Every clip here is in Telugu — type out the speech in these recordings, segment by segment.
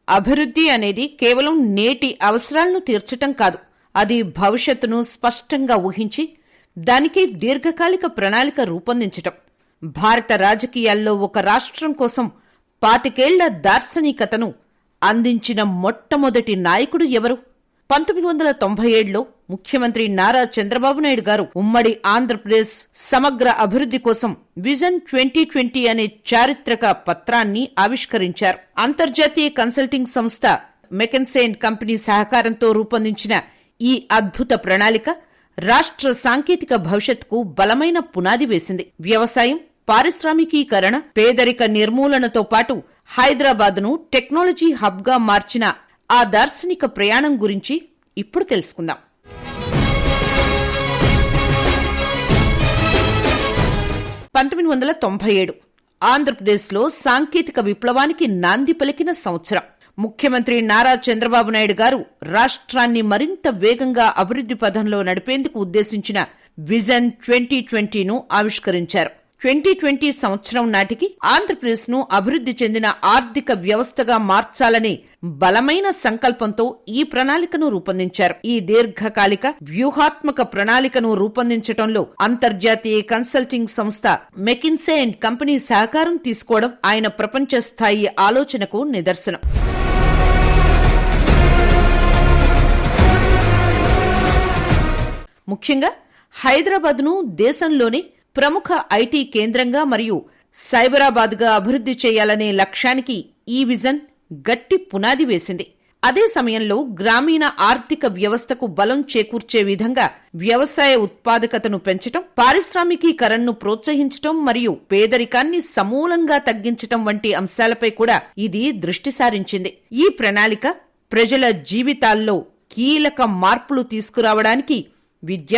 అభివృద్ధి అనేది కేవలం నేటి అవసరాలను తీర్చటం కాదు, అది భవిష్యత్తును స్పష్టంగా ఊహించి దానికి దీర్ఘకాలిక ప్రణాళిక రూపొందించటం. భారత రాజకీయాల్లో ఒక రాష్ట్రం కోసం 25 ఏళ్ల దార్శనికతను అందించిన మొట్టమొదటి నాయకుడు ఎవరు? 1997లో ముఖ్యమంత్రి నారా చంద్రబాబు నాయుడు గారు ఉమ్మడి ఆంధ్రప్రదేశ్ సమగ్ర అభివృద్ధి కోసం విజన్ 2020 అనే చారిత్రక పత్రాన్ని ఆవిష్కరించారు. అంతర్జాతీయ కన్సల్టింగ్ సంస్థ మెకిన్సే & కంపెనీ సహకారంతో రూపొందించిన ఈ అద్భుత ప్రణాళిక రాష్ట్ర సాంకేతిక భవిష్యత్తుకు బలమైన పునాది వేసింది. వ్యవసాయం, పారిశ్రామికీకరణ, పేదరిక నిర్మూలనతో పాటు హైదరాబాద్ను టెక్నాలజీ హబ్గా మార్చిన ఆ దార్శనిక ప్రయాణం గురించి ఇప్పుడు తెలుసుకుందాం. ఆంధ్రప్రదేశ్లో సాంకేతిక విప్లవానికి నాంది పలికిన సంవత్సరం. ముఖ్యమంత్రి నారా చంద్రబాబు నాయుడు గారు రాష్ట్రాన్ని మరింత వేగంగా అభివృద్ధి పథంలో నడిపేందుకు ఉద్దేశించిన విజన్ 2020ను ఆవిష్కరించారు. 2020 సంవత్సరం నాటికి ఆంధ్రప్రదేశ్ను అభివృద్ధి చెందిన ఆర్థిక వ్యవస్థగా మార్చాలనే బలమైన సంకల్పంతో ఈ ప్రణాళికను రూపొందించారు. ఈ దీర్ఘకాలిక వ్యూహాత్మక ప్రణాళికను రూపొందించడంలో అంతర్జాతీయ కన్సల్టింగ్ సంస్థ మెకిన్సే & కంపెనీ సహకారం తీసుకోవడం ఆయన ప్రపంచ స్థాయి ఆలోచనకు నిదర్శనం. ముఖ్యంగా హైదరాబాద్ను దేశంలోని ప్రముఖ ఐటీ కేంద్రంగా మరియు సైబరాబాద్గా అభివృద్ధి చేయాలనే లక్ష్యానికి ఈ విజన్ గట్టి పునాది వేసింది. అదే సమయంలో గ్రామీణ ఆర్థిక వ్యవస్థకు బలం చేకూర్చే విధంగా వ్యవసాయ ఉత్పాదకతను పెంచటం, పారిశ్రామికీకరణను ప్రోత్సహించటం మరియు పేదరికాన్ని సమూలంగా తగ్గించటం వంటి అంశాలపై కూడా ఇది దృష్టి సారించింది. ఈ ప్రణాళిక ప్రజల జీవితాల్లో కీలక మార్పులు తీసుకురావడానికి విద్య,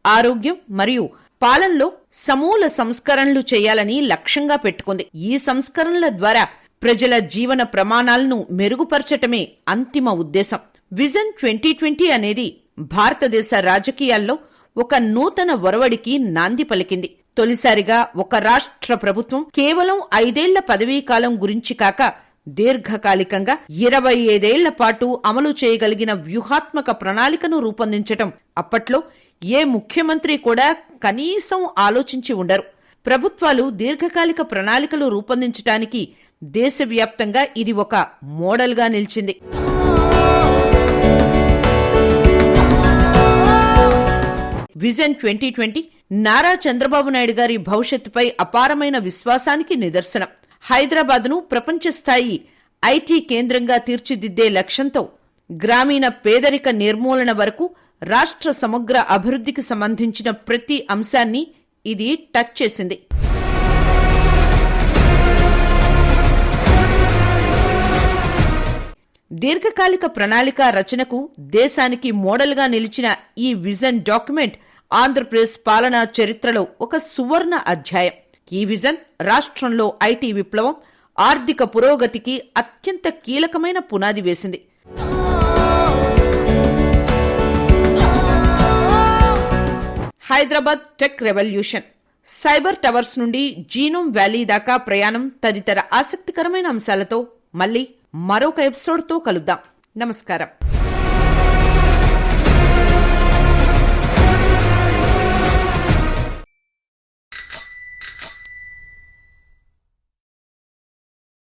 ఆరోగ్యం మరియు పాలనలో సమూల సంస్కరణలు చేయాలని లక్ష్యంగా పెట్టుకుంది. ఈ సంస్కరణల ద్వారా ప్రజల జీవన ప్రమాణాలను మెరుగుపరచటమే అంతిమ ఉద్దేశం. విజన్ 2020 అనేది భారతదేశ రాజకీయాల్లో ఒక నూతన ఒరవడికి నాంది పలికింది. తొలిసారిగా ఒక రాష్ట్ర ప్రభుత్వం కేవలం 5 ఏళ్ల పదవీకాలం గురించి కాక దీర్ఘకాలికంగా 25 ఏళ్ల పాటు అమలు చేయగలిగిన వ్యూహాత్మక ప్రణాళికను రూపొందించటం అప్పట్లో ఏ ముఖ్యమంత్రి కూడా కనీసం ఆలోచించి ఉండరు. ప్రభుత్వాలు దీర్ఘకాలిక ప్రణాళికలు రూపొందించడానికి దేశవ్యాప్తంగా ఇది ఒక మోడల్గా నిలిచింది. విజన్ 2020 నారా చంద్రబాబు నాయుడు గారి భవిష్యత్తుపై అపారమైన విశ్వాసానికి నిదర్శనం. హైదరాబాద్ను ప్రపంచ స్థాయి ఐటీ కేంద్రంగా తీర్చిదిద్దే లక్ష్యంతో గ్రామీణ పేదరిక నిర్మూలన వరకు రాష్ట్ర సమగ్ర అభివృద్ధికి సంబంధించిన ప్రతి అంశాన్ని ఇది టచ్ చేసింది. దీర్ఘకాలిక ప్రణాళిక రచనకు దేశానికి మోడల్గా నిలిచిన ఈ విజన్ డాక్యుమెంట్ ఆంధ్రప్రదేశ్ పాలనా చరిత్రలో ఒక సువర్ణ అధ్యాయం. ఈ విజన్ రాష్ట్రంలో ఐటీ విప్లవం, ఆర్థిక పురోగతికి అత్యంత కీలకమైన పునాది వేసింది. Hyderabad tech revolution, cyber towers నుండి జీనోమ్ వ్యాలీ దాకా ప్రయాణం తదితర ఆసక్తికరమైన అంశాలతో మళ్ళీ మరొక ఎపిసోడ్తో కలుద్దాం. నమస్కారం.